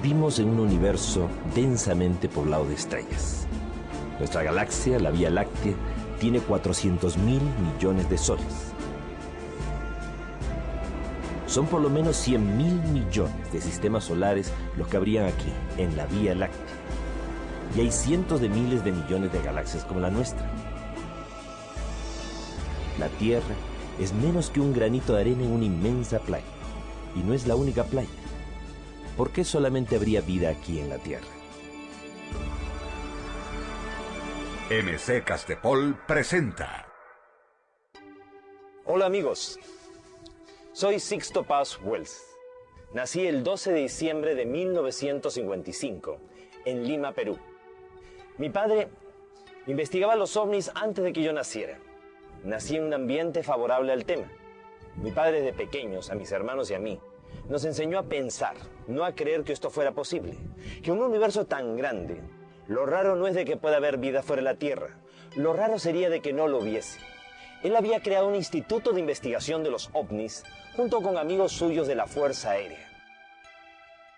Vivimos en un universo densamente poblado de estrellas. Nuestra galaxia, la Vía Láctea, tiene 400.000 millones de soles. Son por lo menos 100.000 millones de sistemas solares los que habrían aquí, en la Vía Láctea. Y hay cientos de miles de millones de galaxias como la nuestra. La Tierra es menos que un granito de arena en una inmensa playa. Y no es la única playa. ¿Por qué solamente habría vida aquí en la Tierra? MC Castepol presenta. Hola amigos, soy Sixto Paz Wells. Nací el 12 de diciembre de 1955 en Lima, Perú. Mi padre investigaba los ovnis antes de que yo naciera. Nací en un ambiente favorable al tema. Mi padre desde pequeños, a mis hermanos y a mí, nos enseñó a pensar, no a creer que esto fuera posible. Que un universo tan grande, lo raro no es de que pueda haber vida fuera de la Tierra. Lo raro sería de que no lo hubiese. Él había creado un instituto de investigación de los ovnis junto con amigos suyos de la Fuerza Aérea.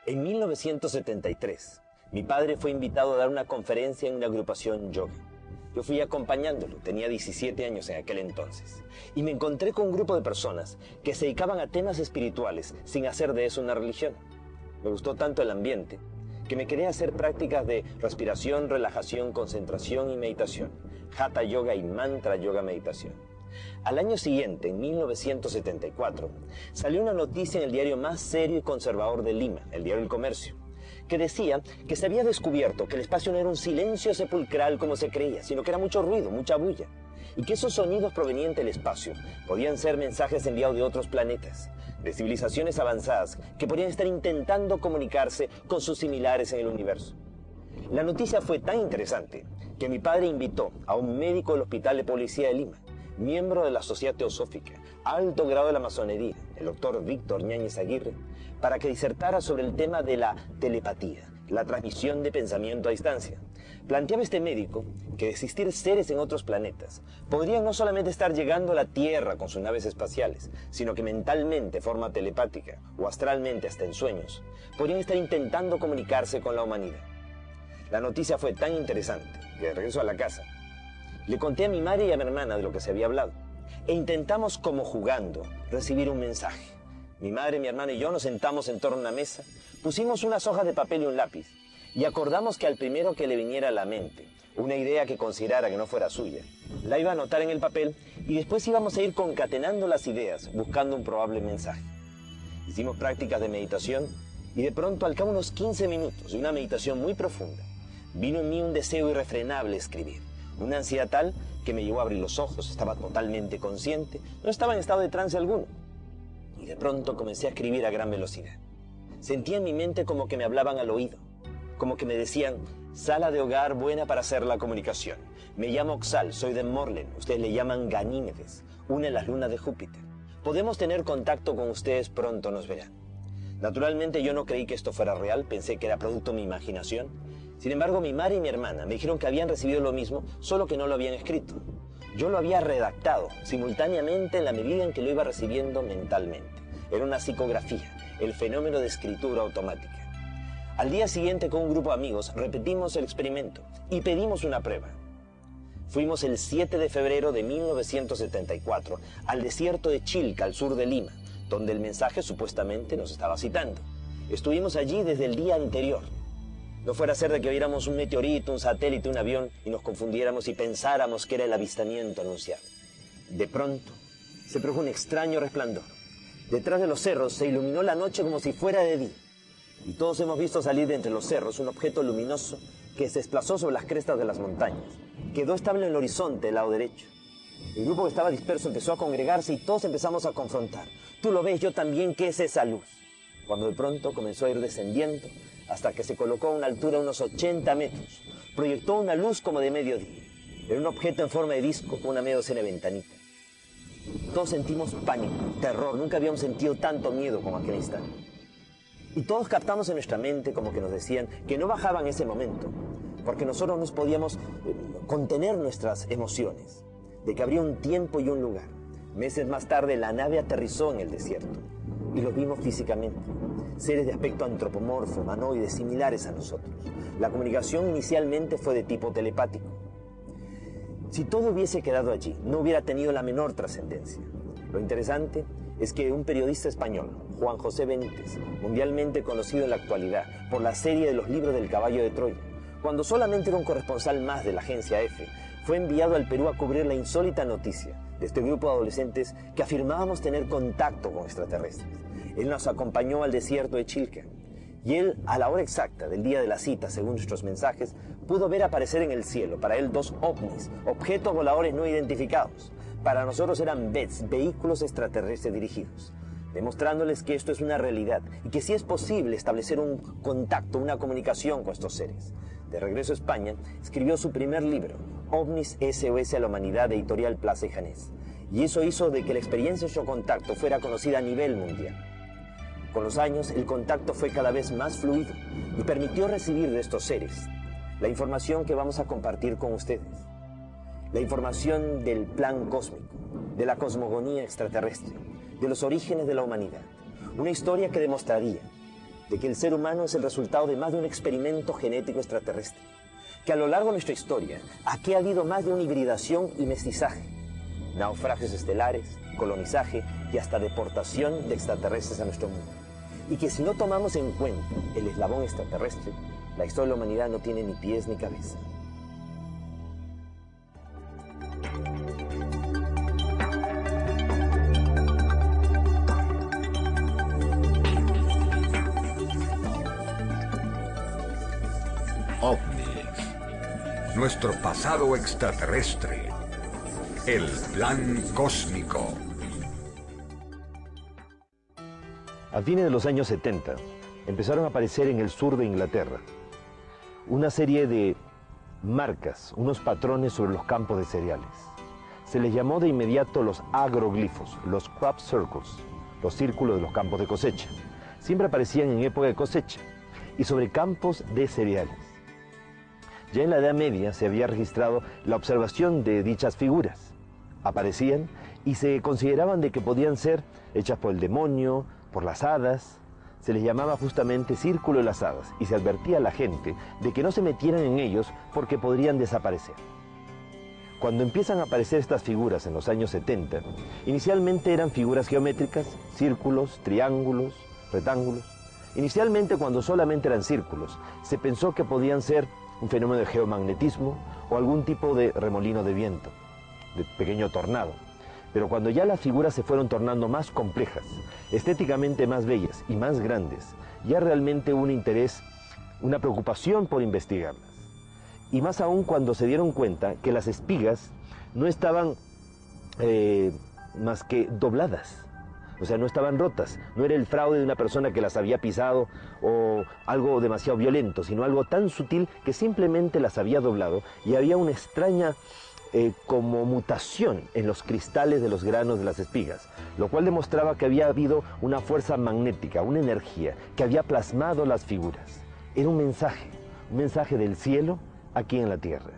En 1973, mi padre fue invitado a dar una conferencia en una agrupación yoga. Yo fui acompañándolo, tenía 17 años en aquel entonces, y me encontré con un grupo de personas que se dedicaban a temas espirituales sin hacer de eso una religión. Me gustó tanto el ambiente que me quería hacer prácticas de respiración, relajación, concentración y meditación, Hatha Yoga y Mantra Yoga Meditación. Al año siguiente, en 1974, salió una noticia en el diario más serio y conservador de Lima, el diario El Comercio, que decía que se había descubierto que el espacio no era un silencio sepulcral como se creía, sino que era mucho ruido, mucha bulla, y que esos sonidos provenientes del espacio podían ser mensajes enviados de otros planetas, de civilizaciones avanzadas que podrían estar intentando comunicarse con sus similares en el universo. La noticia fue tan interesante que mi padre invitó a un médico del Hospital de Policía de Lima, miembro de la Sociedad Teosófica, alto grado de la masonería, el doctor Víctor Ñáñez Aguirre, para que disertara sobre el tema de la telepatía, la transmisión de pensamiento a distancia. Planteaba este médico que de existir seres en otros planetas, podrían no solamente estar llegando a la Tierra con sus naves espaciales, sino que mentalmente, de forma telepática, o astralmente hasta en sueños, podrían estar intentando comunicarse con la humanidad. La noticia fue tan interesante que de regreso a la casa, le conté a mi madre y a mi hermana de lo que se había hablado, e intentamos, como jugando, recibir un mensaje. Mi madre, mi hermano y yo nos sentamos en torno a una mesa, pusimos unas hojas de papel y un lápiz, y acordamos que al primero que le viniera a la mente una idea que considerara que no fuera suya, la iba a anotar en el papel y después íbamos a ir concatenando las ideas, buscando un probable mensaje. Hicimos prácticas de meditación y de pronto, al cabo de unos 15 minutos de una meditación muy profunda, vino en mí un deseo irrefrenable de escribir. Una ansiedad tal que me llevó a abrir los ojos, estaba totalmente consciente, no estaba en estado de trance alguno. Y de pronto comencé a escribir a gran velocidad. Sentía en mi mente como que me hablaban al oído, como que me decían: sala de hogar buena para hacer la comunicación. Me llamo Oxal, soy de Morlen, ustedes le llaman Ganímedes, una de las lunas de Júpiter. Podemos tener contacto con ustedes, pronto nos verán. Naturalmente yo no creí que esto fuera real, pensé que era producto de mi imaginación. Sin embargo, mi madre y mi hermana me dijeron que habían recibido lo mismo, solo que no lo habían escrito. Yo lo había redactado simultáneamente en la medida en que lo iba recibiendo mentalmente. Era una psicografía, el fenómeno de escritura automática. Al día siguiente, con un grupo de amigos, repetimos el experimento y pedimos una prueba. Fuimos el 7 de febrero de 1974 al desierto de Chilca, al sur de Lima, donde el mensaje supuestamente nos estaba citando. Estuvimos allí desde el día anterior. No fuera a ser de que viéramos un meteorito, un satélite, un avión y nos confundiéramos y pensáramos que era el avistamiento anunciado. De pronto, se produjo un extraño resplandor. Detrás de los cerros se iluminó la noche como si fuera de día. Y todos hemos visto salir de entre los cerros un objeto luminoso que se desplazó sobre las crestas de las montañas. Quedó estable en el horizonte del lado derecho. El grupo que estaba disperso empezó a congregarse y todos empezamos a confrontar. Tú lo ves, yo también, ¿qué es esa luz? Cuando de pronto comenzó a ir descendiendo hasta que se colocó a una altura de unos 80 metros. Proyectó una luz como de mediodía. Era un objeto en forma de disco con una media docena de ventanitas. Todos sentimos pánico, terror. Nunca habíamos sentido tanto miedo como aquel instante. Y todos captamos en nuestra mente como que nos decían que no bajaban ese momento, porque nosotros no podíamos contener nuestras emociones, de que habría un tiempo y un lugar. Meses más tarde la nave aterrizó en el desierto y los vimos físicamente. seres de aspecto antropomorfo, humanoides, similares a nosotros. La comunicación inicialmente fue de tipo telepático. Si todo hubiese quedado allí, no hubiera tenido la menor trascendencia. Lo interesante es que un periodista español, Juan José Benítez, mundialmente conocido en la actualidad por la serie de los libros del caballo de Troya, cuando solamente era un corresponsal más de la agencia EFE, fue enviado al Perú a cubrir la insólita noticia de este grupo de adolescentes que afirmábamos tener contacto con extraterrestres. Él nos acompañó al desierto de Chilca y él, a la hora exacta del día de la cita, según nuestros mensajes, pudo ver aparecer en el cielo, para él, 2 ovnis, objetos voladores no identificados. Para nosotros eran BETs, vehículos extraterrestres dirigidos, demostrándoles que esto es una realidad y que sí es posible establecer un contacto, una comunicación con estos seres. De regreso a España, escribió su primer libro, OVNIS SOS a la Humanidad, de Editorial Plaza y Janés. Y eso hizo de que la experiencia de su contacto fuera conocida a nivel mundial. Con los años, el contacto fue cada vez más fluido y permitió recibir de estos seres la información que vamos a compartir con ustedes. La información del plan cósmico, de la cosmogonía extraterrestre, de los orígenes de la humanidad. Una historia que demostraría de que el ser humano es el resultado de más de un experimento genético extraterrestre. Que a lo largo de nuestra historia, aquí ha habido más de una hibridación y mestizaje. Naufragios estelares, colonizaje y hasta deportación de extraterrestres a nuestro mundo. Y que si no tomamos en cuenta el eslabón extraterrestre, la historia de la humanidad no tiene ni pies ni cabeza. OVNIS. Nuestro pasado extraterrestre. El plan cósmico. A fines de los años 70, empezaron a aparecer en el sur de Inglaterra una serie de marcas, unos patrones sobre los campos de cereales. Se les llamó de inmediato los agroglifos, los crop circles, los círculos de los campos de cosecha. Siempre aparecían en época de cosecha y sobre campos de cereales. Ya en la Edad Media se había registrado la observación de dichas figuras. Aparecían y se consideraban de que podían ser hechas por el demonio, por las hadas. Se les llamaba justamente Círculo de las Hadas y se advertía a la gente de que no se metieran en ellos porque podrían desaparecer. Cuando empiezan a aparecer estas figuras en los años 70, inicialmente eran figuras geométricas, círculos, triángulos, rectángulos. Inicialmente, cuando solamente eran círculos, se pensó que podían ser un fenómeno de geomagnetismo o algún tipo de remolino de viento, de pequeño tornado. Pero cuando ya las figuras se fueron tornando más complejas, estéticamente más bellas y más grandes, ya realmente hubo un interés, una preocupación por investigarlas. Y más aún cuando se dieron cuenta que las espigas no estaban más que dobladas. O sea, no estaban rotas, no era el fraude de una persona que las había pisado o algo demasiado violento, sino algo tan sutil que simplemente las había doblado y había una extraña como mutación en los cristales de los granos de las espigas, lo cual demostraba que había habido una fuerza magnética, una energía que había plasmado las figuras. Era un mensaje del cielo aquí en la tierra.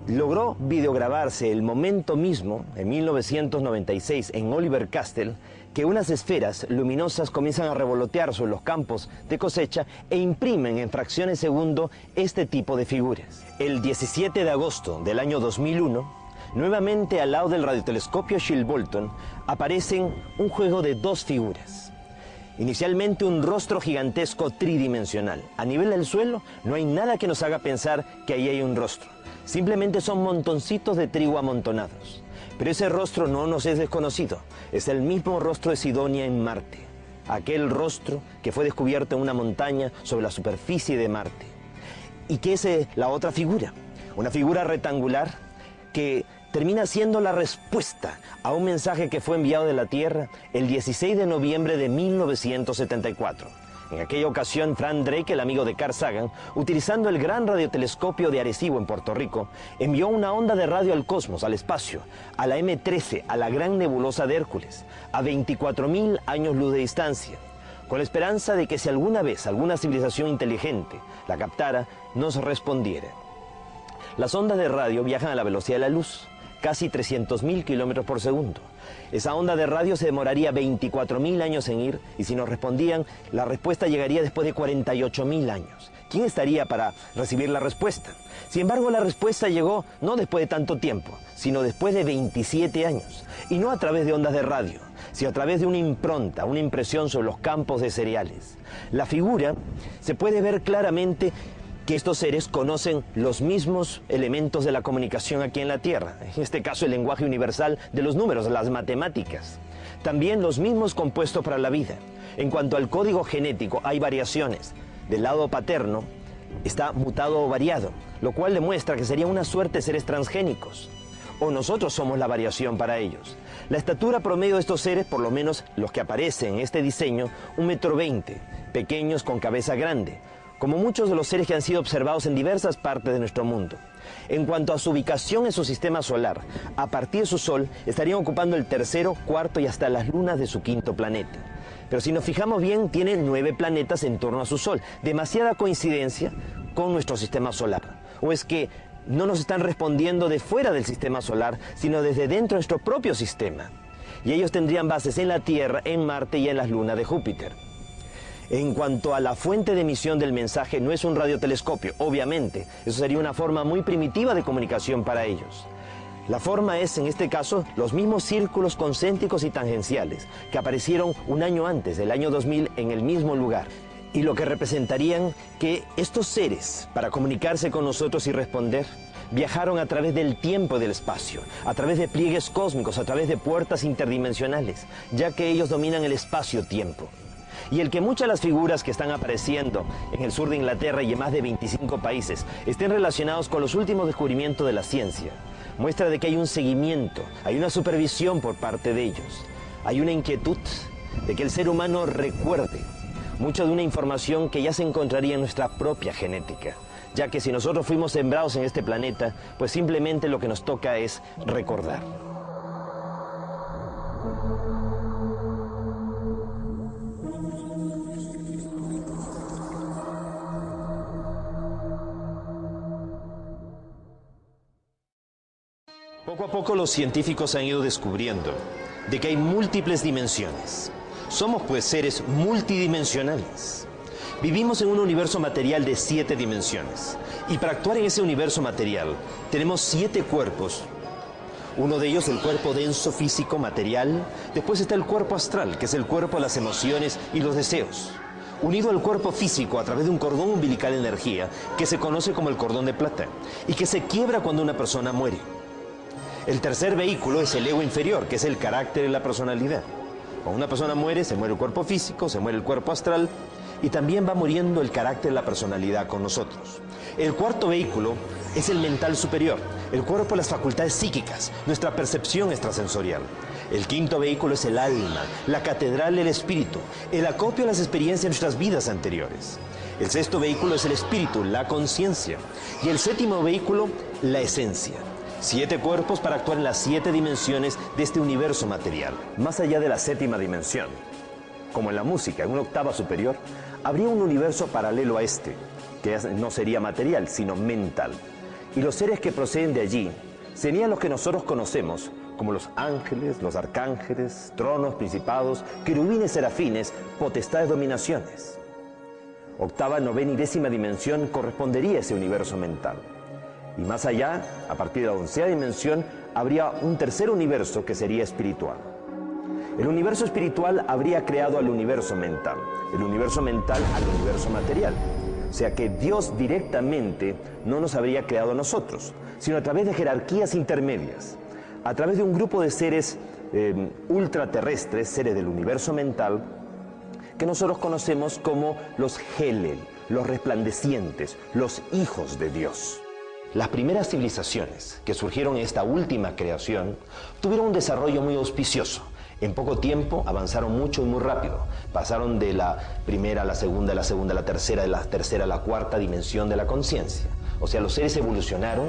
Logró videograbarse el momento mismo, en 1996, en Oliver Castle, que unas esferas luminosas comienzan a revolotear sobre los campos de cosecha e imprimen en fracciones de segundo este tipo de figuras. El 17 de agosto del año 2001, nuevamente al lado del radiotelescopio Shilbolton, aparecen un juego de 2 figuras. Inicialmente un rostro gigantesco tridimensional. A nivel del suelo no hay nada que nos haga pensar que ahí hay un rostro. Simplemente son montoncitos de trigo amontonados. Pero ese rostro no nos es desconocido. Es el mismo rostro de Sidonia en Marte. Aquel rostro que fue descubierto en una montaña sobre la superficie de Marte. ¿Y qué es la otra figura? Una figura rectangular que termina siendo la respuesta a un mensaje que fue enviado de la Tierra el 16 de noviembre de 1974. En aquella ocasión, Frank Drake, el amigo de Carl Sagan, utilizando el gran radiotelescopio de Arecibo en Puerto Rico, envió una onda de radio al cosmos, al espacio, a la M13, a la gran nebulosa de Hércules, a 24.000 años luz de distancia, con la esperanza de que si alguna vez alguna civilización inteligente la captara, nos respondiera. Las ondas de radio viajan a la velocidad de la luz, casi 300.000 kilómetros por segundo. Esa onda de radio se demoraría 24.000 años en ir, y si nos respondían, la respuesta llegaría después de 48.000 años. ¿Quién estaría para recibir la respuesta? Sin embargo, la respuesta llegó no después de tanto tiempo, sino después de 27 años. Y no a través de ondas de radio, sino a través de una impronta, una impresión sobre los campos de cereales. La figura se puede ver claramente que estos seres conocen los mismos elementos de la comunicación aquí en la Tierra. En este caso, el lenguaje universal de los números, las matemáticas. También los mismos compuestos para la vida. En cuanto al código genético, hay variaciones. Del lado paterno está mutado o variado, lo cual demuestra que sería una suerte de seres transgénicos. O nosotros somos la variación para ellos. La estatura promedio de estos seres, por lo menos los que aparecen en este diseño, 1,20 m, pequeños con cabeza grande, como muchos de los seres que han sido observados en diversas partes de nuestro mundo. En cuanto a su ubicación en su sistema solar, a partir de su Sol estarían ocupando el tercero, cuarto y hasta las lunas de su quinto planeta. Pero si nos fijamos bien, tiene 9 planetas en torno a su Sol. Demasiada coincidencia con nuestro sistema solar. ¿O es que no nos están respondiendo de fuera del sistema solar, sino desde dentro de nuestro propio sistema? Y ellos tendrían bases en la Tierra, en Marte y en las lunas de Júpiter. En cuanto a la fuente de emisión del mensaje, no es un radiotelescopio, obviamente. Eso sería una forma muy primitiva de comunicación para ellos. La forma es, en este caso, los mismos círculos concéntricos y tangenciales que aparecieron un año antes, del año 2000, en el mismo lugar. Y lo que representarían que estos seres, para comunicarse con nosotros y responder, viajaron a través del tiempo y del espacio, a través de pliegues cósmicos, a través de puertas interdimensionales, ya que ellos dominan el espacio-tiempo. Y el que muchas de las figuras que están apareciendo en el sur de Inglaterra y en más de 25 países estén relacionados con los últimos descubrimientos de la ciencia, muestra de que hay un seguimiento, hay una supervisión por parte de ellos. Hay una inquietud de que el ser humano recuerde mucho de una información que ya se encontraría en nuestra propia genética, ya que si nosotros fuimos sembrados en este planeta, pues simplemente lo que nos toca es recordar. Poco a poco los científicos han ido descubriendo de que hay múltiples dimensiones. Somos pues seres multidimensionales. Vivimos en un universo material de 7 dimensiones. Y para actuar en ese universo material tenemos 7 cuerpos. Uno de ellos el cuerpo denso, físico, material. Después está el cuerpo astral, que es el cuerpo de las emociones y los deseos. Unido al cuerpo físico a través de un cordón umbilical de energía que se conoce como el cordón de plata y que se quiebra cuando una persona muere. El tercer vehículo es el ego inferior, que es el carácter y la personalidad. Cuando una persona muere, se muere el cuerpo físico, se muere el cuerpo astral y también va muriendo el carácter y la personalidad con nosotros. El cuarto vehículo es el mental superior, el cuerpo de las facultades psíquicas, nuestra percepción extrasensorial. El quinto vehículo es el alma, la catedral del espíritu, el acopio de las experiencias de nuestras vidas anteriores. El sexto vehículo es el espíritu, la conciencia. Y el séptimo vehículo, la esencia. 7 cuerpos para actuar en las 7 dimensiones de este universo material. Más allá de la séptima dimensión, como en la música, en una octava superior, habría un universo paralelo a este, que no sería material, sino mental. Y los seres que proceden de allí serían los que nosotros conocemos como los ángeles, los arcángeles, tronos, principados, querubines, serafines, potestades, dominaciones. Octava, novena y décima dimensión correspondería a ese universo mental. Y más allá, a partir de la 11ª dimensión, habría un tercer universo que sería espiritual. El universo espiritual habría creado al universo mental, el universo mental al universo material. O sea que Dios directamente no nos habría creado a nosotros, sino a través de jerarquías intermedias, a través de un grupo de seres ultraterrestres, seres del universo mental, que nosotros conocemos como los Helel, los resplandecientes, los hijos de Dios. Las primeras civilizaciones que surgieron en esta última creación tuvieron un desarrollo muy auspicioso. En poco tiempo avanzaron mucho y muy rápido. Pasaron de la primera a la segunda, de la segunda a la tercera, de la tercera a la cuarta dimensión de la conciencia. O sea, los seres evolucionaron,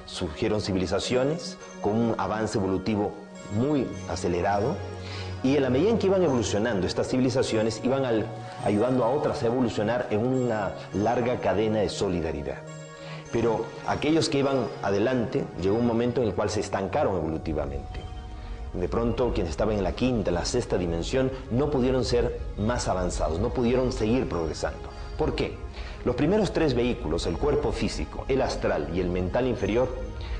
surgieron civilizaciones con un avance evolutivo muy acelerado, y en la medida en que iban evolucionando estas civilizaciones, iban ayudando a otras a evolucionar en una larga cadena de solidaridad. Pero aquellos que iban adelante, llegó un momento en el cual se estancaron evolutivamente. De pronto, quienes estaban en la quinta, la sexta dimensión, no pudieron ser más avanzados, no pudieron seguir progresando. ¿Por qué? Los primeros tres vehículos, el cuerpo físico, el astral y el mental inferior,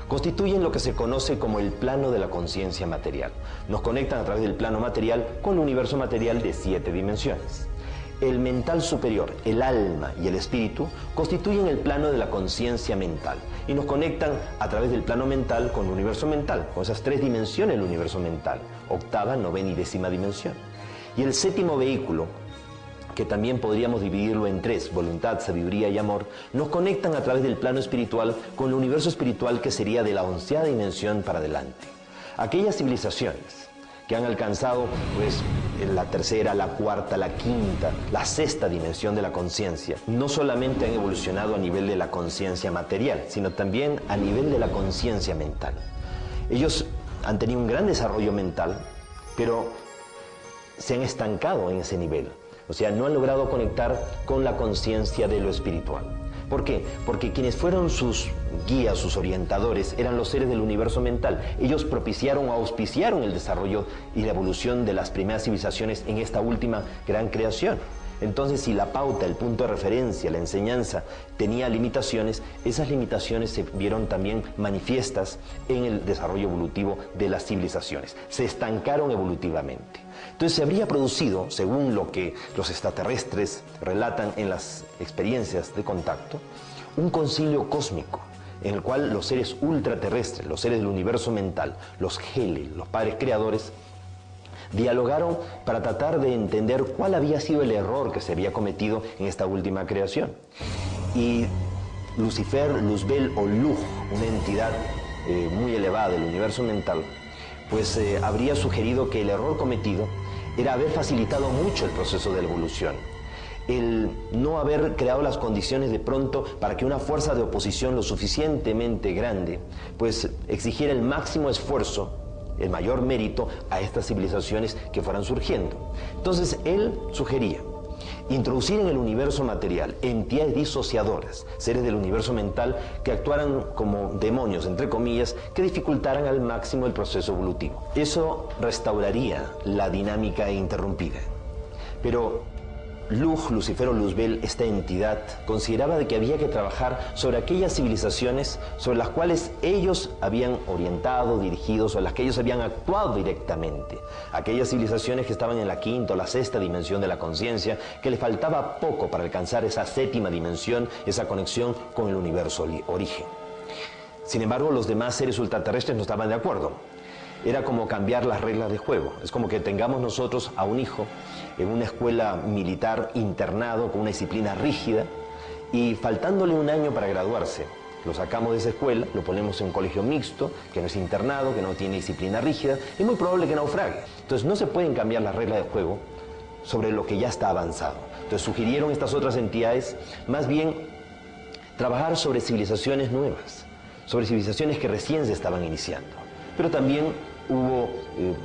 constituyen lo que se conoce como el plano de la conciencia material. Nos conectan a través del plano material con el universo material de 7 dimensiones. El mental superior, el alma y el espíritu constituyen el plano de la conciencia mental y nos conectan a través del plano mental con el universo mental, con esas 3 dimensiones del universo mental, octava, novena y décima dimensión. Y el séptimo vehículo, que también podríamos dividirlo en 3, voluntad, sabiduría y amor, nos conectan a través del plano espiritual con el universo espiritual que sería de la 11ª dimensión para adelante. Aquellas civilizaciones que han alcanzado pues la tercera, la cuarta, la quinta, la sexta dimensión de la conciencia, no solamente han evolucionado a nivel de la conciencia material, sino también a nivel de la conciencia mental. Ellos han tenido un gran desarrollo mental, pero se han estancado en ese nivel. O sea, no han logrado conectar con la conciencia de lo espiritual. ¿Por qué? Porque quienes fueron sus guías, sus orientadores, eran los seres del universo mental. Ellos propiciaron o auspiciaron el desarrollo y la evolución de las primeras civilizaciones en esta última gran creación. Entonces, si la pauta, el punto de referencia, la enseñanza tenía limitaciones, esas limitaciones se vieron también manifiestas en el desarrollo evolutivo de las civilizaciones. Se estancaron evolutivamente. Entonces se habría producido, según lo que los extraterrestres relatan en las experiencias de contacto, un concilio cósmico en el cual los seres ultraterrestres, los seres del universo mental, los Hele, los padres creadores, dialogaron para tratar de entender cuál había sido el error que se había cometido en esta última creación. Y Lucifer, Luzbel o Luj, una entidad muy elevada del universo mental, pues habría sugerido que el error cometido era haber facilitado mucho el proceso de la evolución. El no haber creado las condiciones de pronto para que una fuerza de oposición lo suficientemente grande, pues exigiera el máximo esfuerzo, el mayor mérito a estas civilizaciones que fueran surgiendo. Entonces él sugería introducir en el universo material entidades disociadoras, seres del universo mental que actuaran como demonios, entre comillas, que dificultaran al máximo el proceso evolutivo. Eso restauraría la dinámica interrumpida. Pero Luj, Lucifer o Luzbel, esta entidad, consideraba de que había que trabajar sobre aquellas civilizaciones sobre las cuales ellos habían orientado, dirigido, sobre las que ellos habían actuado directamente. Aquellas civilizaciones que estaban en la quinta o la sexta dimensión de la conciencia, que les faltaba poco para alcanzar esa séptima dimensión, esa conexión con el universo origen. Sin embargo, los demás seres ultraterrestres no estaban de acuerdo. Era como cambiar las reglas de juego. Es como que tengamos nosotros a un hijo en una escuela militar internado con una disciplina rígida y faltándole un año para graduarse, lo sacamos de esa escuela, lo ponemos en un colegio mixto, que no es internado, que no tiene disciplina rígida, es muy probable que naufrague. Entonces no se pueden cambiar las reglas de juego sobre lo que ya está avanzado. Entonces sugirieron estas otras entidades más bien trabajar sobre civilizaciones nuevas, sobre civilizaciones que recién se estaban iniciando. Pero también hubo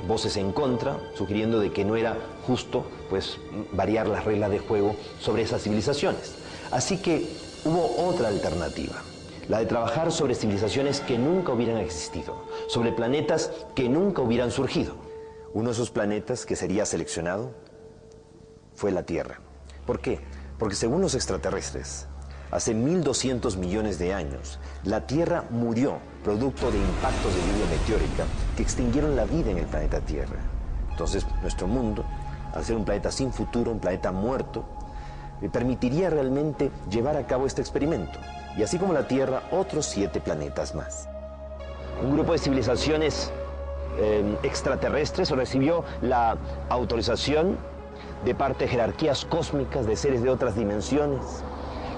voces en contra, sugiriendo de que no era justo pues, variar las reglas de juego sobre esas civilizaciones. Así que hubo otra alternativa, la de trabajar sobre civilizaciones que nunca hubieran existido, sobre planetas que nunca hubieran surgido. Uno de esos planetas que sería seleccionado fue la Tierra. ¿Por qué? Porque según los extraterrestres, hace 1200 millones de años, la Tierra murió producto de impactos de lluvia meteórica que extinguieron la vida en el planeta Tierra. Entonces, nuestro mundo, al ser un planeta sin futuro, un planeta muerto, permitiría realmente llevar a cabo este experimento. Y así como la Tierra, otros 7 planetas más. Un grupo de civilizaciones extraterrestres recibió la autorización de parte de jerarquías cósmicas, de seres de otras dimensiones,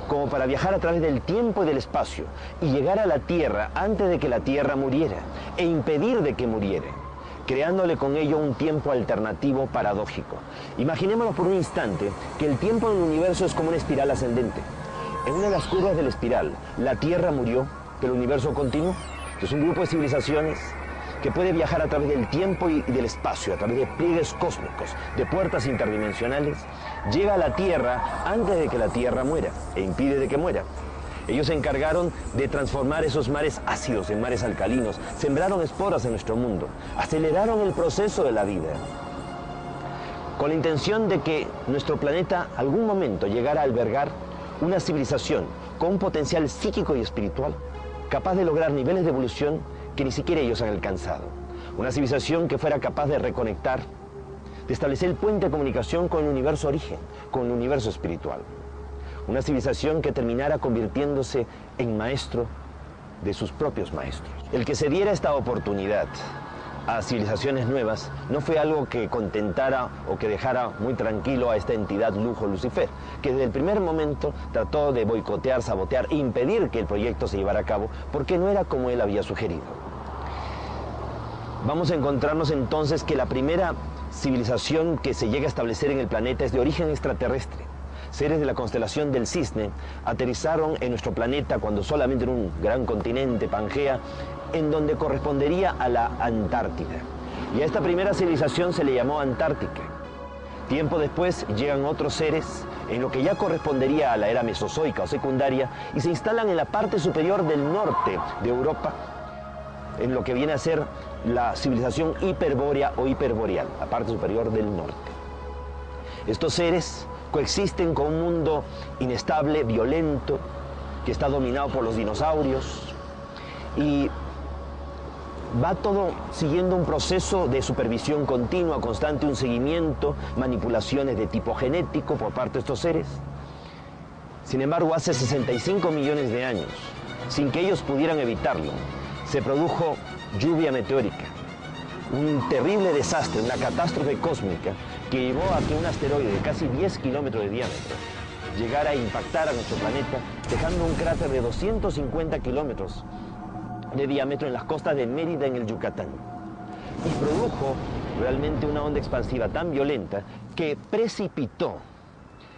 como para viajar a través del tiempo y del espacio y llegar a la Tierra antes de que la Tierra muriera e impedir de que muriera, creándole con ello un tiempo alternativo paradójico. Imaginémonos por un instante que el tiempo en el universo es como una espiral ascendente. En una de las curvas de la espiral, la Tierra murió, pero el universo continuó. Es un grupo de civilizaciones que puede viajar a través del tiempo y del espacio, a través de pliegues cósmicos, de puertas interdimensionales, llega a la Tierra antes de que la Tierra muera e impide de que muera. Ellos se encargaron de transformar esos mares ácidos en mares alcalinos, sembraron esporas en nuestro mundo, aceleraron el proceso de la vida, con la intención de que nuestro planeta algún momento llegara a albergar una civilización con un potencial psíquico y espiritual, capaz de lograr niveles de evolución que ni siquiera ellos han alcanzado. Una civilización que fuera capaz de reconectar, de establecer el puente de comunicación con el universo origen, con el universo espiritual. Una civilización que terminara convirtiéndose en maestro de sus propios maestros. El que se diera esta oportunidad a civilizaciones nuevas no fue algo que contentara o que dejara muy tranquilo a esta entidad lujo Lucifer, que desde el primer momento trató de boicotear, sabotear e impedir que el proyecto se llevara a cabo, porque no era como él había sugerido. Vamos a encontrarnos entonces que la primera civilización que se llega a establecer en el planeta es de origen extraterrestre. Seres de la constelación del Cisne aterrizaron en nuestro planeta cuando solamente era un gran continente, Pangea, en donde correspondería a la Antártida. Y a esta primera civilización se le llamó Antártica. Tiempo después llegan otros seres en lo que ya correspondería a la era mesozoica o secundaria y se instalan en la parte superior del norte de Europa, en lo que viene a ser la civilización hiperbórea o hiperboreal, la parte superior del norte. Estos seres coexisten con un mundo inestable, violento, que está dominado por los dinosaurios, y va todo siguiendo un proceso de supervisión continua, constante, un seguimiento, manipulaciones de tipo genético por parte de estos seres. Sin embargo, hace 65 millones de años, sin que ellos pudieran evitarlo, se produjo lluvia meteórica, un terrible desastre, una catástrofe cósmica que llevó a que un asteroide de casi 10 kilómetros de diámetro llegara a impactar a nuestro planeta, dejando un cráter de 250 kilómetros de diámetro en las costas de Mérida, en el Yucatán. Y produjo realmente una onda expansiva tan violenta que precipitó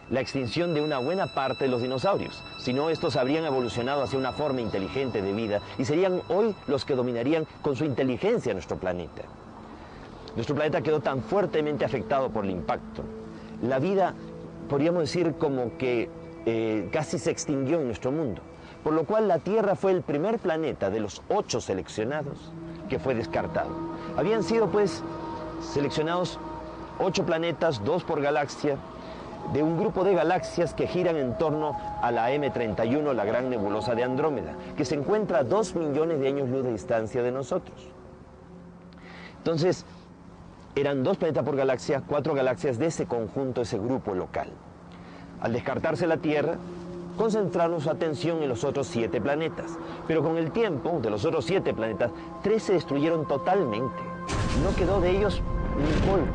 la extinción de una buena parte de los dinosaurios. Si no, estos habrían evolucionado hacia una forma inteligente de vida y serían hoy los que dominarían con su inteligencia nuestro planeta. Nuestro planeta quedó tan fuertemente afectado por el impacto. La vida, podríamos decir, como que casi se extinguió en nuestro mundo. Por lo cual la Tierra fue el primer planeta de los 8 seleccionados que fue descartado. Habían sido pues seleccionados 8 planetas, 2 por galaxia, de un grupo de galaxias que giran en torno a la M31, la gran nebulosa de Andrómeda, que se encuentra a 2 millones de años luz de distancia de nosotros. Entonces, eran 2 planetas por galaxia, 4 galaxias de ese conjunto, ese grupo local. Al descartarse la Tierra, concentraron su atención en los otros 7 planetas. Pero con el tiempo, de los otros 7 planetas, 3 se destruyeron totalmente. No quedó de ellos ni polvo.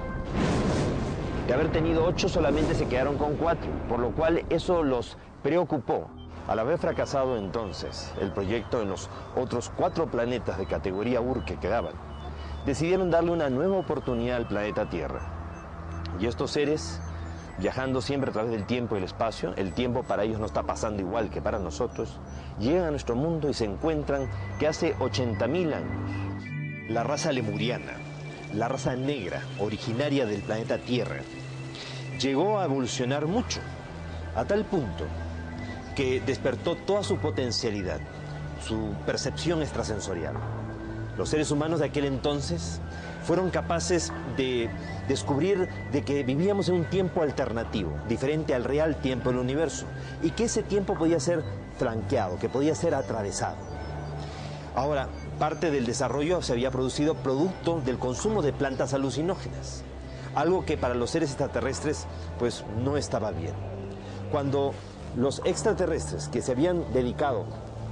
De haber tenido 8, solamente se quedaron con 4, por lo cual eso los preocupó. Al haber fracasado entonces el proyecto en los otros 4 planetas de categoría Ur que quedaban, decidieron darle una nueva oportunidad al planeta Tierra. Y estos seres, viajando siempre a través del tiempo y el espacio, el tiempo para ellos no está pasando igual que para nosotros, llegan a nuestro mundo y se encuentran que hace 80.000 años, la raza lemuriana, la raza negra, originaria del planeta Tierra, llegó a evolucionar mucho, a tal punto que despertó toda su potencialidad, su percepción extrasensorial. Los seres humanos de aquel entonces fueron capaces de descubrir de que vivíamos en un tiempo alternativo, diferente al real tiempo del universo, y que ese tiempo podía ser flanqueado, que podía ser atravesado. Ahora, parte del desarrollo se había producido producto del consumo de plantas alucinógenas, algo que para los seres extraterrestres pues no estaba bien. Cuando los extraterrestres que se habían dedicado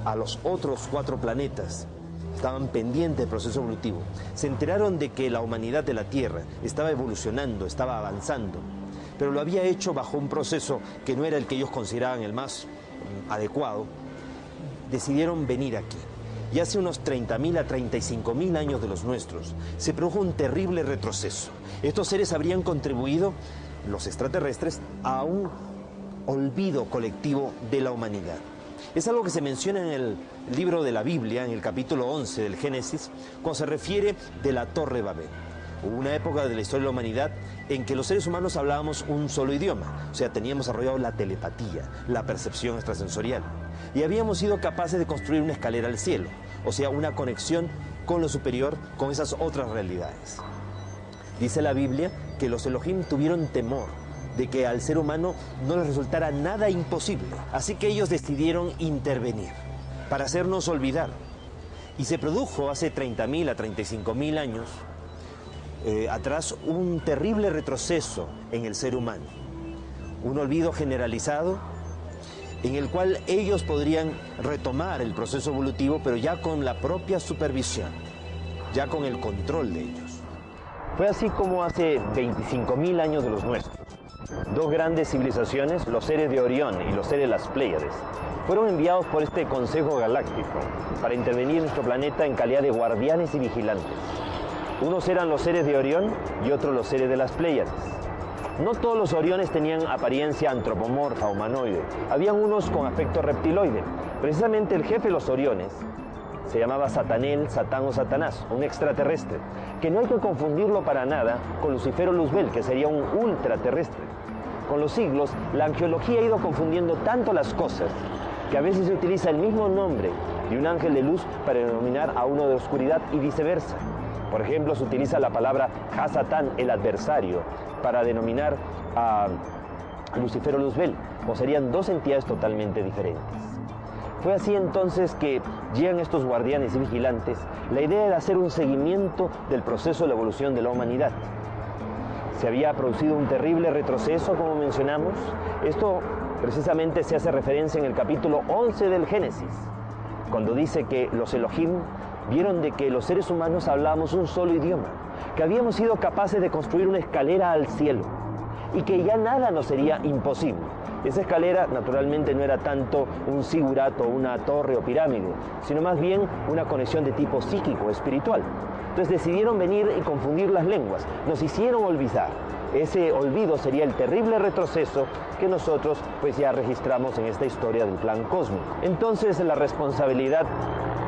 a los otros 4 planetas estaban pendientes del proceso evolutivo, se enteraron de que la humanidad de la Tierra estaba evolucionando, estaba avanzando, pero lo había hecho bajo un proceso que no era el que ellos consideraban el más adecuado, decidieron venir aquí. Y hace unos 30.000 a 35.000 años de los nuestros, se produjo un terrible retroceso. Estos seres habrían contribuido, los extraterrestres, a un olvido colectivo de la humanidad. Es algo que se menciona en el libro de la Biblia, en el capítulo 11 del Génesis, cuando se refiere de la Torre Babel. Hubo una época de la historia de la humanidad en que los seres humanos hablábamos un solo idioma, o sea, teníamos desarrollado la telepatía, la percepción extrasensorial, y habíamos sido capaces de construir una escalera al cielo, o sea, una conexión con lo superior, con esas otras realidades. Dice la Biblia que los Elohim tuvieron temor de que al ser humano no les resultara nada imposible, así que ellos decidieron intervenir para hacernos olvidar. Y se produjo hace 30.000 a 35.000 años atrás un terrible retroceso en el ser humano, un olvido generalizado en el cual ellos podrían retomar el proceso evolutivo, pero ya con la propia supervisión, ya con el control de ellos. Fue así como hace 25.000 años de los nuestros, dos grandes civilizaciones, los seres de Orión y los seres de las Pléyades, fueron enviados por este Consejo Galáctico para intervenir en nuestro planeta en calidad de guardianes y vigilantes. Unos eran los seres de Orión y otros los seres de las Pléyades. No todos los Oriones tenían apariencia antropomorfa, humanoide. Habían unos con aspecto reptiloide. Precisamente el jefe de los Oriones se llamaba Satanel, Satán o Satanás, un extraterrestre, que no hay que confundirlo para nada con Lucifero Luzbel, que sería un ultraterrestre. Con los siglos, la angeología ha ido confundiendo tanto las cosas que a veces se utiliza el mismo nombre de un ángel de luz para denominar a uno de oscuridad y viceversa. Por ejemplo, se utiliza la palabra Ha-Satán, el adversario, para denominar a Lucifero Luzbel, o serían dos entidades totalmente diferentes. Fue así entonces que llegan estos guardianes y vigilantes. La idea era hacer un seguimiento del proceso de la evolución de la humanidad. Se había producido un terrible retroceso, como mencionamos. Esto precisamente se hace referencia en el capítulo 11 del Génesis, cuando dice que los Elohim vieron de que los seres humanos hablábamos un solo idioma, que habíamos sido capaces de construir una escalera al cielo y que ya nada nos sería imposible. Esa escalera naturalmente no era tanto un zigurat o una torre o pirámide, sino más bien una conexión de tipo psíquico, espiritual. Entonces decidieron venir y confundir las lenguas, nos hicieron olvidar. Ese olvido sería el terrible retroceso que nosotros pues ya registramos en esta historia del plan cósmico. Entonces la responsabilidad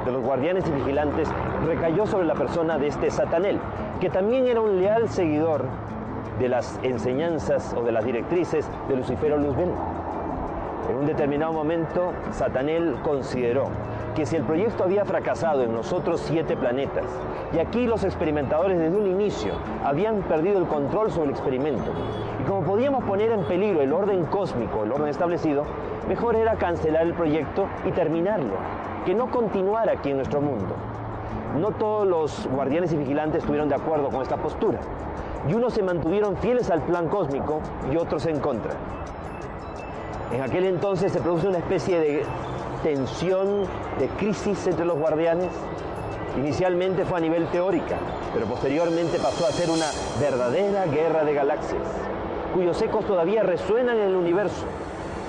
de los guardianes y vigilantes recayó sobre la persona de este Satanel, que también era un leal seguidor de las enseñanzas o de las directrices de Lucifero Luzbel. En un determinado momento, Satanel consideró que si el proyecto había fracasado en los otros 7 planetas, y aquí los experimentadores desde un inicio habían perdido el control sobre el experimento, y como podíamos poner en peligro el orden cósmico, el orden establecido, mejor era cancelar el proyecto y terminarlo, que no continuara aquí en nuestro mundo. No todos los guardianes y vigilantes estuvieron de acuerdo con esta postura, y unos se mantuvieron fieles al plan cósmico y otros en contra. En aquel entonces se produce una especie de tensión, de crisis entre los guardianes. Inicialmente fue a nivel teórica, pero posteriormente pasó a ser una verdadera guerra de galaxias, cuyos ecos todavía resuenan en el universo.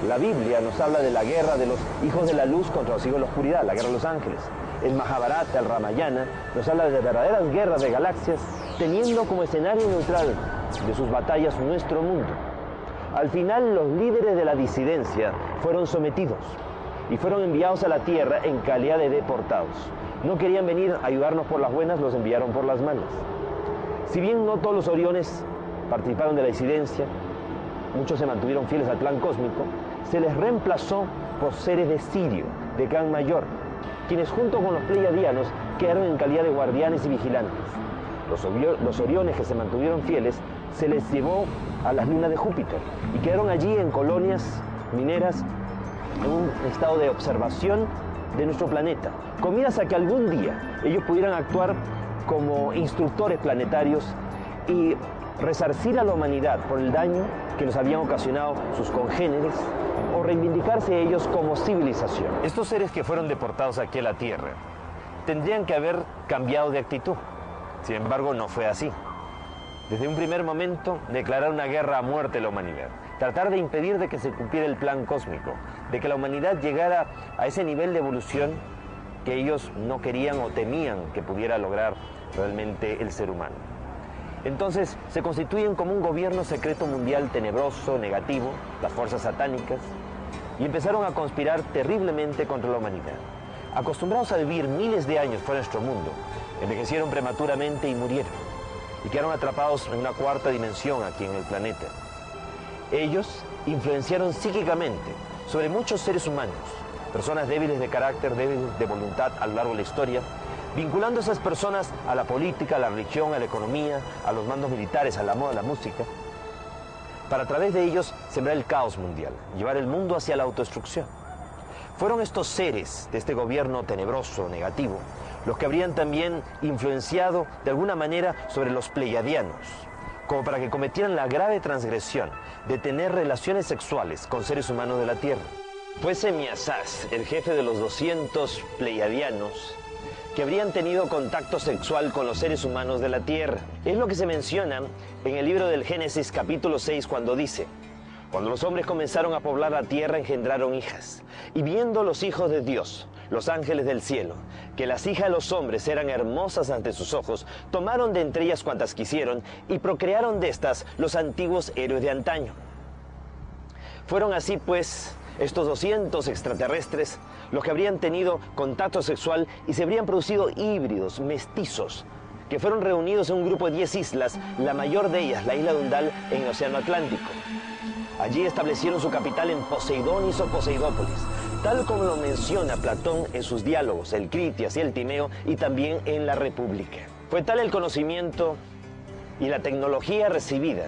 La Biblia nos habla de la guerra de los hijos de la luz contra los hijos de la oscuridad, la guerra de los ángeles. El Mahabharata, el Ramayana, nos habla de verdaderas guerras de galaxias, teniendo como escenario neutral de sus batallas nuestro mundo. Al final, los líderes de la disidencia fueron sometidos y fueron enviados a la Tierra en calidad de deportados. No querían venir a ayudarnos por las buenas, los enviaron por las malas. Si bien no todos los Oriones participaron de la disidencia, muchos se mantuvieron fieles al plan cósmico, se les reemplazó por seres de Sirio, de clan mayor, quienes junto con los pleiadianos quedaron en calidad de guardianes y vigilantes. Los Oriones que se mantuvieron fieles se les llevó a las lunas de Júpiter y quedaron allí en colonias mineras en un estado de observación de nuestro planeta, con miras a que algún día ellos pudieran actuar como instructores planetarios y resarcir a la humanidad por el daño que nos habían ocasionado sus congéneres o reivindicarse ellos como civilización. Estos seres que fueron deportados aquí a la Tierra tendrían que haber cambiado de actitud. Sin embargo, no fue así. Desde un primer momento, declarar una guerra a muerte a la humanidad, tratar de impedir de que se cumpliera el plan cósmico, de que la humanidad llegara a ese nivel de evolución que ellos no querían o temían que pudiera lograr realmente el ser humano. Entonces se constituyen como un gobierno secreto mundial tenebroso, negativo, las fuerzas satánicas, y empezaron a conspirar terriblemente contra la humanidad. Acostumbrados a vivir miles de años fuera de nuestro mundo, envejecieron prematuramente y murieron. y quedaron atrapados en una cuarta dimensión aquí en el planeta. Ellos influenciaron psíquicamente sobre muchos seres humanos, personas débiles de carácter, débiles de voluntad a lo largo de la historia, vinculando a esas personas a la política, a la religión, a la economía, a los mandos militares, a la moda, a la música, para a través de ellos sembrar el caos mundial, llevar el mundo hacia la autodestrucción. Fueron estos seres de este gobierno tenebroso, negativo, los que habrían también influenciado de alguna manera sobre los pleiadianos, como para que cometieran la grave transgresión de tener relaciones sexuales con seres humanos de la Tierra. Fue Semiasaz, el jefe de los 200 pleiadianos, que habrían tenido contacto sexual con los seres humanos de la Tierra. Es lo que se menciona en el libro del Génesis capítulo 6 cuando dice: cuando los hombres comenzaron a poblar la tierra engendraron hijas, y viendo los hijos de Dios, los ángeles del cielo, que las hijas de los hombres eran hermosas ante sus ojos, tomaron de entre ellas cuantas quisieron y procrearon de estas los antiguos héroes de antaño. Fueron así pues estos 200 extraterrestres los que habrían tenido contacto sexual y se habrían producido híbridos, mestizos, que fueron reunidos en un grupo de 10 islas, la mayor de ellas, la isla de Undal, en el Océano Atlántico. Allí establecieron su capital en Poseidonis o Poseidópolis, tal como lo menciona Platón en sus diálogos, el Critias y el Timeo, y también en la República. Fue tal el conocimiento y la tecnología recibida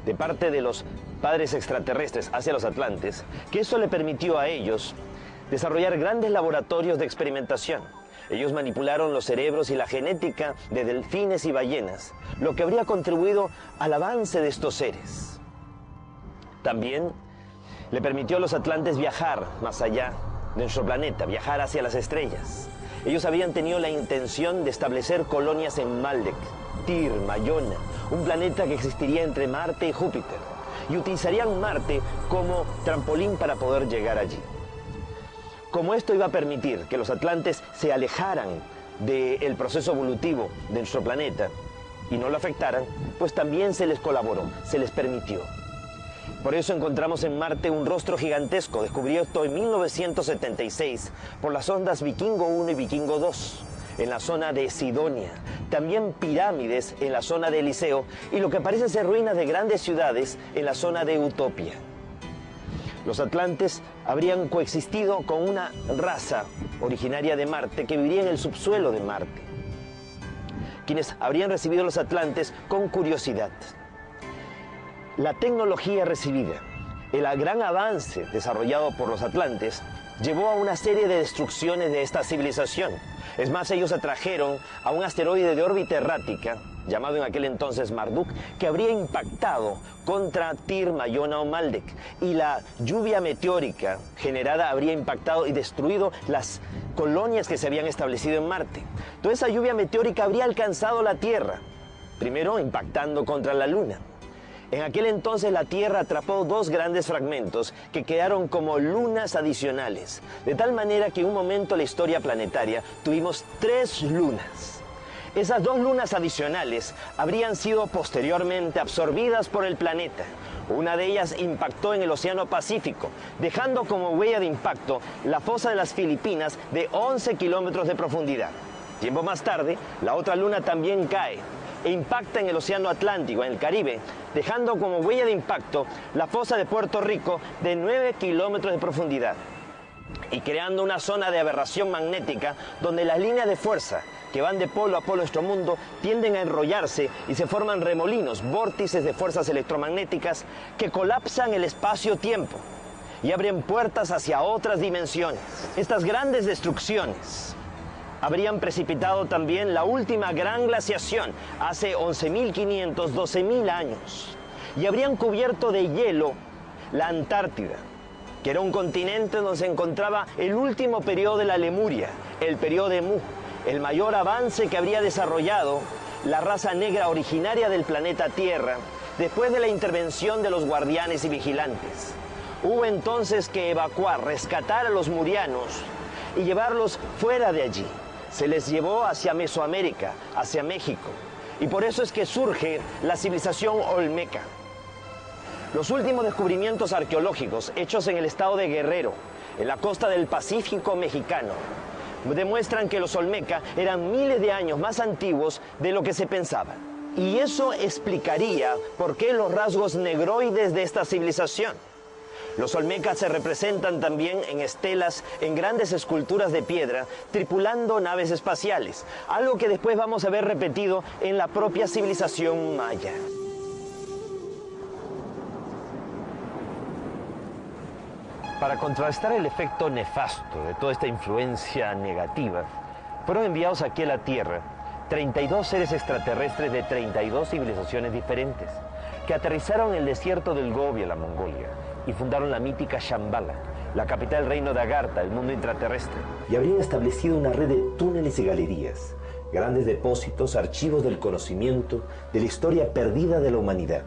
de parte de los padres extraterrestres hacia los atlantes, que eso le permitió a ellos desarrollar grandes laboratorios de experimentación. Ellos manipularon los cerebros y la genética de delfines y ballenas, lo que habría contribuido al avance de estos seres. También le permitió a los atlantes viajar más allá de nuestro planeta, viajar hacia las estrellas. Ellos habían tenido la intención de establecer colonias en Maldek, Tir, Mayona, un planeta que existiría entre Marte y Júpiter, y utilizarían Marte como trampolín para poder llegar allí. Como esto iba a permitir que los atlantes se alejaran del proceso evolutivo de nuestro planeta y no lo afectaran, pues también se les colaboró, se les permitió. Por eso encontramos en Marte un rostro gigantesco, descubierto en 1976 por las sondas Vikingo 1 y Vikingo 2, en la zona de Sidonia. También pirámides en la zona de Eliseo y lo que parece ser ruinas de grandes ciudades en la zona de Utopia. Los atlantes habrían coexistido con una raza originaria de Marte que viviría en el subsuelo de Marte, quienes habrían recibido a los atlantes con curiosidad. La tecnología recibida, el gran avance desarrollado por los atlantes, llevó a una serie de destrucciones de esta civilización. Es más, ellos atrajeron a un asteroide de órbita errática, llamado en aquel entonces Marduk, que habría impactado contra Tir, Mayona o Maldek, y la lluvia meteórica generada habría impactado y destruido las colonias que se habían establecido en Marte. Toda esa lluvia meteórica habría alcanzado la Tierra, primero impactando contra la Luna. En aquel entonces la Tierra atrapó dos grandes fragmentos que quedaron como lunas adicionales, de tal manera que en un momento en la historia planetaria tuvimos 3 lunas. Esas 2 lunas adicionales habrían sido posteriormente absorbidas por el planeta. Una de ellas impactó en el Océano Pacífico, dejando como huella de impacto la fosa de las Filipinas de 11 kilómetros de profundidad. Tiempo más tarde, la otra luna también cae e impacta en el Océano Atlántico, en el Caribe, dejando como huella de impacto la fosa de Puerto Rico de 9 kilómetros de profundidad y creando una zona de aberración magnética donde las líneas de fuerza que van de polo a polo de nuestro mundo tienden a enrollarse y se forman remolinos, vórtices de fuerzas electromagnéticas que colapsan el espacio-tiempo y abren puertas hacia otras dimensiones. Estas grandes destrucciones habrían precipitado también la última gran glaciación hace 11.500, 12.000 años y habrían cubierto de hielo la Antártida, que era un continente donde se encontraba el último periodo de la Lemuria, el periodo de Mu, el mayor avance que habría desarrollado la raza negra originaria del planeta Tierra después de la intervención de los guardianes y vigilantes. Hubo entonces que evacuar, rescatar a los murianos y llevarlos fuera de allí. Se les llevó hacia Mesoamérica, hacia México, y por eso es que surge la civilización olmeca. Los últimos descubrimientos arqueológicos hechos en el estado de Guerrero, en la costa del Pacífico mexicano, demuestran que los Olmeca eran miles de años más antiguos de lo que se pensaba. Y eso explicaría por qué los rasgos negroides de esta civilización. Los Olmecas se representan también en estelas, en grandes esculturas de piedra, tripulando naves espaciales, algo que después vamos a ver repetido en la propia civilización maya. Para contrarrestar el efecto nefasto de toda esta influencia negativa, fueron enviados aquí a la Tierra 32 seres extraterrestres de 32 civilizaciones diferentes, que aterrizaron en el desierto del Gobi, en la Mongolia, y fundaron la mítica Shambhala, la capital del reino de Agartha, el mundo intraterrestre. Y habrían establecido una red de túneles y galerías, grandes depósitos, archivos del conocimiento, de la historia perdida de la humanidad,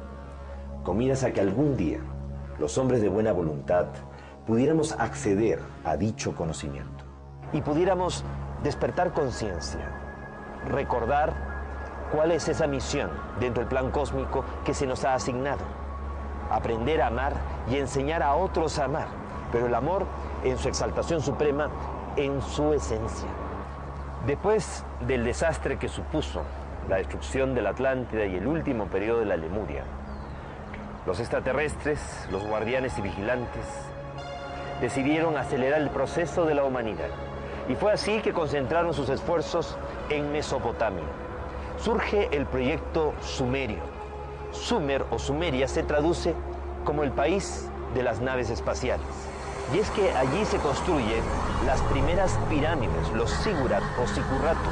con miras a que algún día los hombres de buena voluntad pudiéramos acceder a dicho conocimiento. Y pudiéramos despertar conciencia, recordar cuál es esa misión dentro del plan cósmico que se nos ha asignado. Aprender a amar y enseñar a otros a amar, pero el amor en su exaltación suprema, en su esencia. Después del desastre que supuso la destrucción de la Atlántida y el último periodo de la Lemuria, los extraterrestres, los guardianes y vigilantes, decidieron acelerar el proceso de la humanidad. Y fue así que concentraron sus esfuerzos en Mesopotamia. Surge el proyecto Sumerio. Sumer o Sumeria se traduce como el país de las naves espaciales. Y es que allí se construyen las primeras pirámides, los zigurat o zicurrato,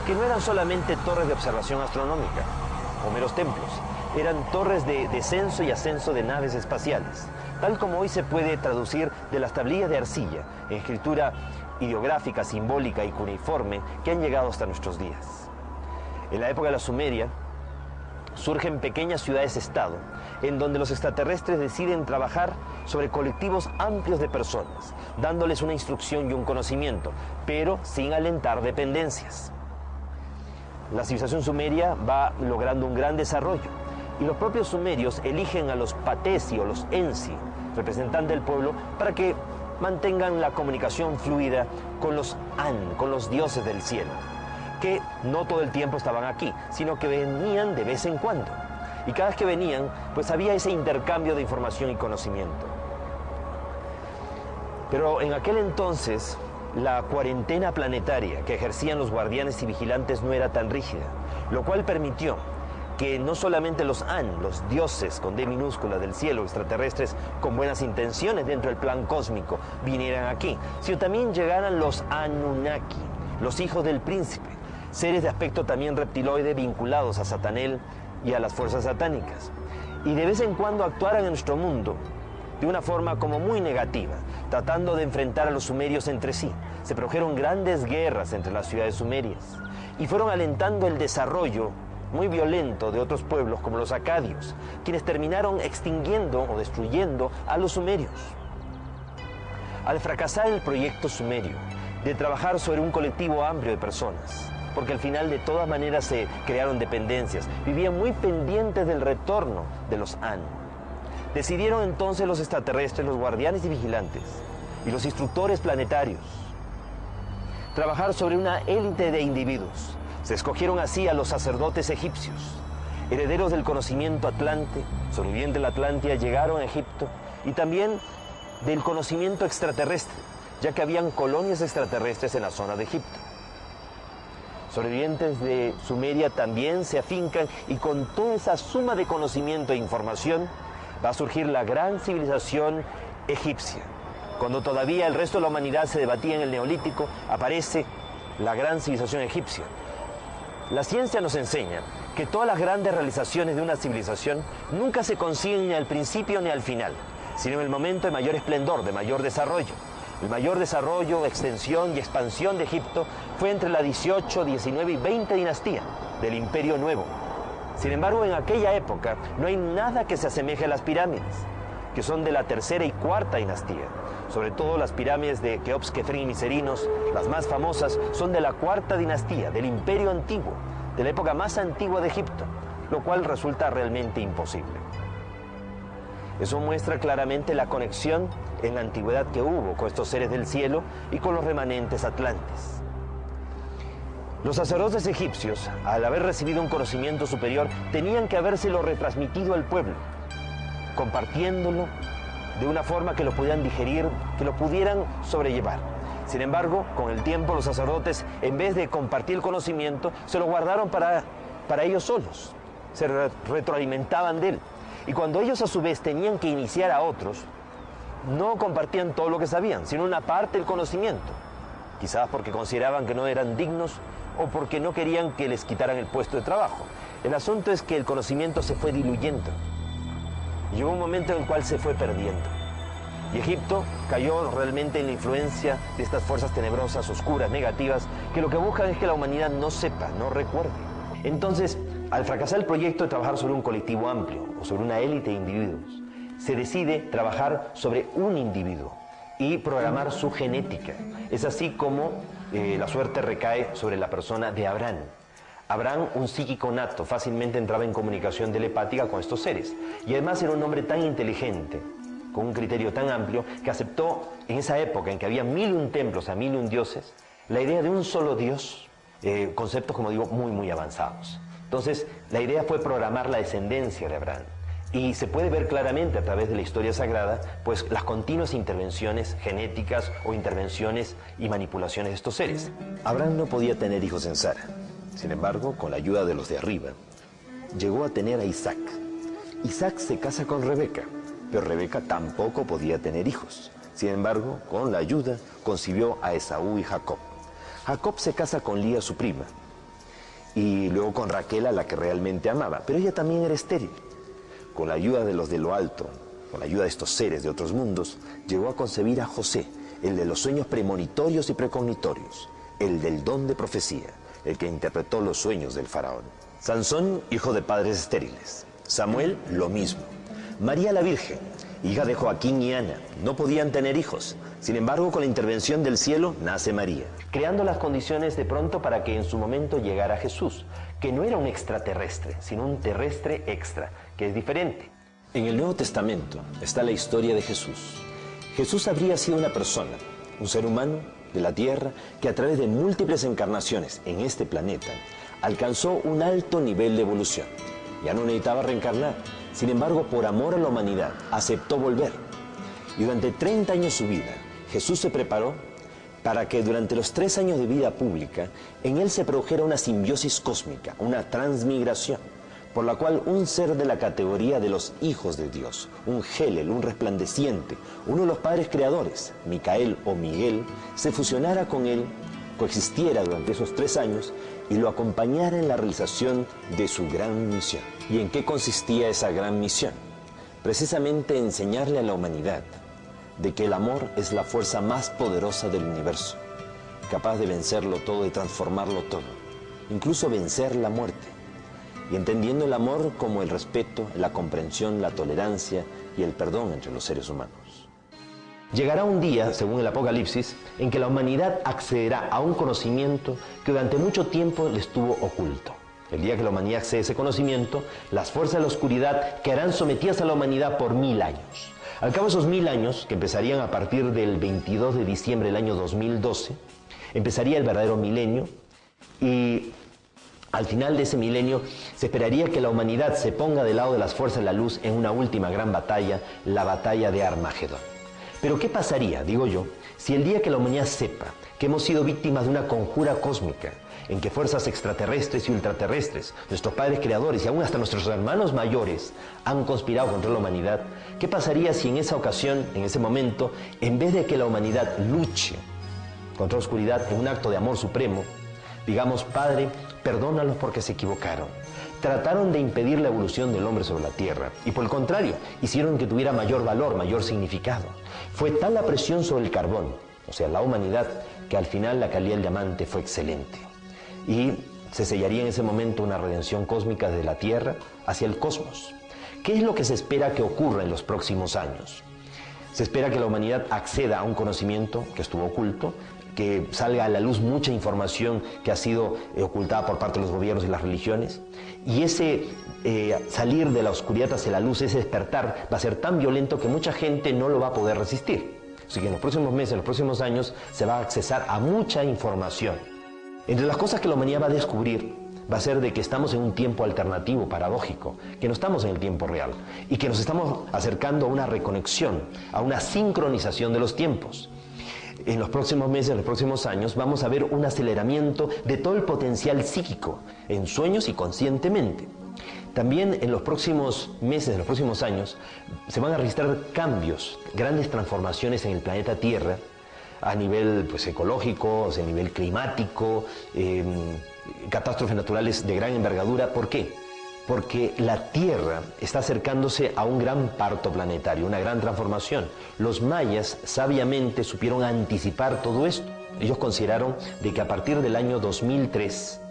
que no eran solamente torres de observación astronómica o meros templos, eran torres de descenso y ascenso de naves espaciales, tal como hoy se puede traducir de las tablillas de arcilla en escritura ideográfica, simbólica y cuneiforme que han llegado hasta nuestros días. En la época de la Sumeria, surgen pequeñas ciudades-estado, en donde los extraterrestres deciden trabajar sobre colectivos amplios de personas, dándoles una instrucción y un conocimiento, pero sin alentar dependencias. La civilización sumeria va logrando un gran desarrollo, y los propios sumerios eligen a los patesi o los ensi, representantes del pueblo, para que mantengan la comunicación fluida con los An, con los dioses del cielo, que no todo el tiempo estaban aquí, sino que venían de vez en cuando. Y cada vez que venían, pues había ese intercambio de información y conocimiento. Pero en aquel entonces, la cuarentena planetaria que ejercían los guardianes y vigilantes no era tan rígida, lo cual permitió que no solamente los An, los dioses con D minúscula del cielo, extraterrestres con buenas intenciones dentro del plan cósmico, vinieran aquí, sino también llegaran los Anunnaki, los hijos del príncipe, seres de aspecto también reptiloide vinculados a Satanel y a las fuerzas satánicas. Y de vez en cuando actuaran en nuestro mundo de una forma como muy negativa, tratando de enfrentar a los sumerios entre sí. Se produjeron grandes guerras entre las ciudades sumerias y fueron alentando el desarrollo muy violento de otros pueblos como los acadios, quienes terminaron extinguiendo o destruyendo a los sumerios. Al fracasar el proyecto sumerio de trabajar sobre un colectivo amplio de personas, porque al final de todas maneras se crearon dependencias, vivían muy pendientes del retorno de los An. Decidieron entonces los extraterrestres, los guardianes y vigilantes, y los instructores planetarios, trabajar sobre una élite de individuos. Se escogieron así a los sacerdotes egipcios, herederos del conocimiento atlante, sobrevivientes de la Atlántida, llegaron a Egipto, y también del conocimiento extraterrestre, ya que habían colonias extraterrestres en la zona de Egipto. Sobrevivientes de Sumeria también se afincan, y con toda esa suma de conocimiento e información va a surgir la gran civilización egipcia. Cuando todavía el resto de la humanidad se debatía en el Neolítico, aparece la gran civilización egipcia. La ciencia nos enseña que todas las grandes realizaciones de una civilización nunca se consiguen ni al principio ni al final, sino en el momento de mayor esplendor, de mayor desarrollo. El mayor desarrollo, extensión y expansión de Egipto fue entre la 18, 19 y 20 dinastía del Imperio Nuevo. Sin embargo, en aquella época no hay nada que se asemeje a las pirámides, que son de la tercera y cuarta dinastía. Sobre todo las pirámides de Keops, Kefren y Miserinos, las más famosas, son de la cuarta dinastía, del Imperio Antiguo, de la época más antigua de Egipto, lo cual resulta realmente imposible. Eso muestra claramente la conexión en la antigüedad que hubo con estos seres del cielo y con los remanentes atlantes. Los sacerdotes egipcios, al haber recibido un conocimiento superior, tenían que habérselo retransmitido al pueblo, compartiéndolo de una forma que lo pudieran digerir, que lo pudieran sobrellevar. Sin embargo, con el tiempo los sacerdotes, en vez de compartir el conocimiento, se lo guardaron para ellos solos. Se retroalimentaban de él. Y cuando ellos a su vez tenían que iniciar a otros, no compartían todo lo que sabían, sino una parte del conocimiento. Quizás porque consideraban que no eran dignos o porque no querían que les quitaran el puesto de trabajo. El asunto es que el conocimiento se fue diluyendo. Llegó un momento en el cual se fue perdiendo. Y Egipto cayó realmente en la influencia de estas fuerzas tenebrosas, oscuras, negativas, que lo que buscan es que la humanidad no sepa, no recuerde. Entonces, al fracasar el proyecto de trabajar sobre un colectivo amplio o sobre una élite de individuos, se decide trabajar sobre un individuo y programar su genética. Es así como la suerte recae sobre la persona de Abraham. Abraham, un psíquico nato, fácilmente entraba en comunicación telepática con estos seres. Y además era un hombre tan inteligente, con un criterio tan amplio, que aceptó en esa época en que había 1001 templos a 1001 dioses, la idea de un solo Dios, conceptos, como digo, muy, muy avanzados. Entonces, la idea fue programar la descendencia de Abraham. Y se puede ver claramente a través de la historia sagrada, pues las continuas intervenciones genéticas o intervenciones y manipulaciones de estos seres. Abraham no podía tener hijos en Sara. Sin embargo, con la ayuda de los de arriba, llegó a tener a Isaac. Isaac se casa con Rebeca, pero Rebeca tampoco podía tener hijos. Sin embargo, con la ayuda, concibió a Esaú y Jacob. Jacob se casa con Lía, su prima, y luego con Raquel, a la que realmente amaba, pero ella también era estéril. Con la ayuda de los de lo alto, con la ayuda de estos seres de otros mundos, llegó a concebir a José, el de los sueños premonitorios y precognitorios, el del don de profecía, el que interpretó los sueños del faraón. Sansón, hijo de padres estériles. Samuel, lo mismo. María la Virgen, hija de Joaquín y Ana, no podían tener hijos. Sin embargo, con la intervención del cielo, nace María, creando las condiciones de pronto para que en su momento llegara Jesús, que no era un extraterrestre, sino un terrestre extra, que es diferente. En el Nuevo Testamento está la historia de Jesús. Jesús habría sido una persona, un ser humano de la tierra, que a través de múltiples encarnaciones en este planeta, alcanzó un alto nivel de evolución. Ya no necesitaba reencarnar. Sin embargo, por amor a la humanidad, aceptó volver. Y durante 30 años de su vida, Jesús se preparó para que durante los 3 años de vida pública, en él se produjera una simbiosis cósmica, una transmigración, por la cual un ser de la categoría de los hijos de Dios, un Gelel, un resplandeciente, uno de los padres creadores, Micael o Miguel, se fusionara con él, coexistiera durante esos 3 años y lo acompañara en la realización de su gran misión. ¿Y en qué consistía esa gran misión? Precisamente enseñarle a la humanidad de que el amor es la fuerza más poderosa del universo, capaz de vencerlo todo, de transformarlo todo, incluso vencer la muerte, y entendiendo el amor como el respeto, la comprensión, la tolerancia y el perdón entre los seres humanos. Llegará un día, según el Apocalipsis, en que la humanidad accederá a un conocimiento que durante mucho tiempo le estuvo oculto. El día que la humanidad accede a ese conocimiento, las fuerzas de la oscuridad quedarán sometidas a la humanidad por 1000 años. Al cabo de esos 1000 años, que empezarían a partir del 22 de diciembre del año 2012, empezaría el verdadero milenio, y al final de ese milenio se esperaría que la humanidad se ponga del lado de las fuerzas de la luz en una última gran batalla, la batalla de Armagedón. Pero ¿qué pasaría, digo yo, si el día que la humanidad sepa que hemos sido víctimas de una conjura cósmica, en que fuerzas extraterrestres y ultraterrestres, nuestros padres creadores y aún hasta nuestros hermanos mayores han conspirado contra la humanidad? ¿Qué pasaría si en esa ocasión, en ese momento, en vez de que la humanidad luche contra la oscuridad en un acto de amor supremo, digamos: Padre, perdónalos porque se equivocaron, trataron de impedir la evolución del hombre sobre la tierra y por el contrario, hicieron que tuviera mayor valor, mayor significado? Fue tal la presión sobre el carbón, o sea, la humanidad, que al final la calidad del diamante fue excelente. Y se sellaría en ese momento una redención cósmica de la Tierra hacia el cosmos. ¿Qué es lo que se espera que ocurra en los próximos años? Se espera que la humanidad acceda a un conocimiento que estuvo oculto, que salga a la luz mucha información que ha sido ocultada por parte de los gobiernos y las religiones. Y ese salir de la oscuridad hacia la luz, ese despertar, va a ser tan violento que mucha gente no lo va a poder resistir. Así que en los próximos meses, en los próximos años, se va a accesar a mucha información. Entre las cosas que la humanidad va a descubrir, va a ser de que estamos en un tiempo alternativo, paradójico, que no estamos en el tiempo real y que nos estamos acercando a una reconexión, a una sincronización de los tiempos. En los próximos meses, en los próximos años, vamos a ver un aceleramiento de todo el potencial psíquico, en sueños y conscientemente. También en los próximos meses, en los próximos años, se van a registrar cambios, grandes transformaciones en el planeta Tierra, a nivel ecológico, a nivel climático, catástrofes naturales de gran envergadura. ¿Por qué? Porque la Tierra está acercándose a un gran parto planetario, una gran transformación. Los mayas sabiamente supieron anticipar todo esto. Ellos consideraron de que a partir del año 2003,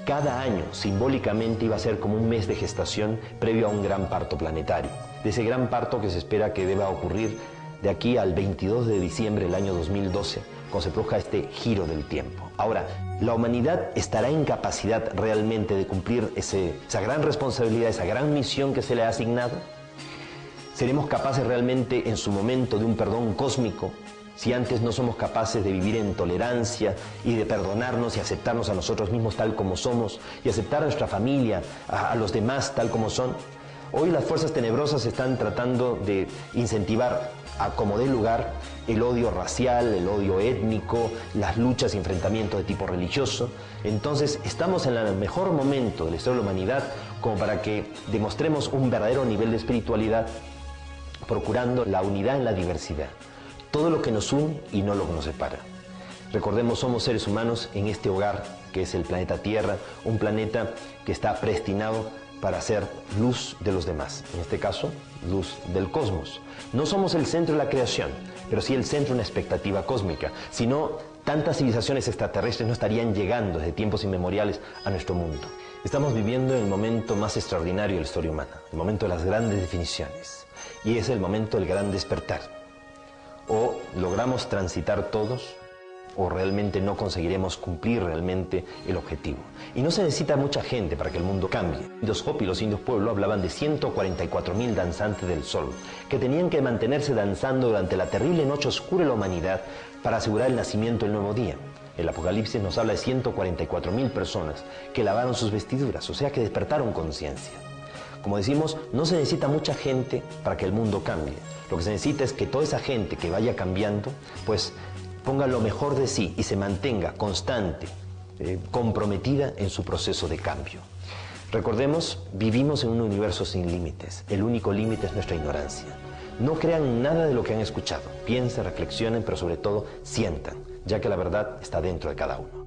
cada año simbólicamente iba a ser como un mes de gestación previo a un gran parto planetario. De ese gran parto que se espera que deba ocurrir de aquí al 22 de diciembre del año 2012, cuando se produzca este giro del tiempo. Ahora, ¿la humanidad estará en capacidad realmente de cumplir esa gran responsabilidad, esa gran misión que se le ha asignado? ¿Seremos capaces realmente en su momento de un perdón cósmico? Si antes no somos capaces de vivir en tolerancia y de perdonarnos y aceptarnos a nosotros mismos tal como somos y aceptar a nuestra familia, a los demás tal como son. Hoy las fuerzas tenebrosas están tratando de incentivar a como dé lugar el odio racial, el odio étnico, las luchas y enfrentamientos de tipo religioso. Entonces estamos en el mejor momento de la historia de la humanidad como para que demostremos un verdadero nivel de espiritualidad, procurando la unidad en la diversidad. Todo lo que nos une y no lo que nos separa. Recordemos, somos seres humanos en este hogar que es el planeta Tierra, un planeta que está predestinado para ser luz de los demás, en este caso, luz del cosmos. No somos el centro de la creación, pero sí el centro de una expectativa cósmica. Si no, tantas civilizaciones extraterrestres no estarían llegando desde tiempos inmemoriales a nuestro mundo. Estamos viviendo el momento más extraordinario de la historia humana, el momento de las grandes definiciones, y es el momento del gran despertar. O logramos transitar todos, o realmente no conseguiremos cumplir realmente el objetivo. Y no se necesita mucha gente para que el mundo cambie. Los Hopi, los indios pueblo, hablaban de 144.000 danzantes del sol, que tenían que mantenerse danzando durante la terrible noche oscura de la humanidad para asegurar el nacimiento del nuevo día. El Apocalipsis nos habla de 144.000 personas que lavaron sus vestiduras, o sea que despertaron conciencia. Como decimos, no se necesita mucha gente para que el mundo cambie. Lo que se necesita es que toda esa gente que vaya cambiando, pues ponga lo mejor de sí y se mantenga constante, comprometida en su proceso de cambio. Recordemos, vivimos en un universo sin límites. El único límite es nuestra ignorancia. No crean nada de lo que han escuchado. Piensen, reflexionen, pero sobre todo sientan, ya que la verdad está dentro de cada uno.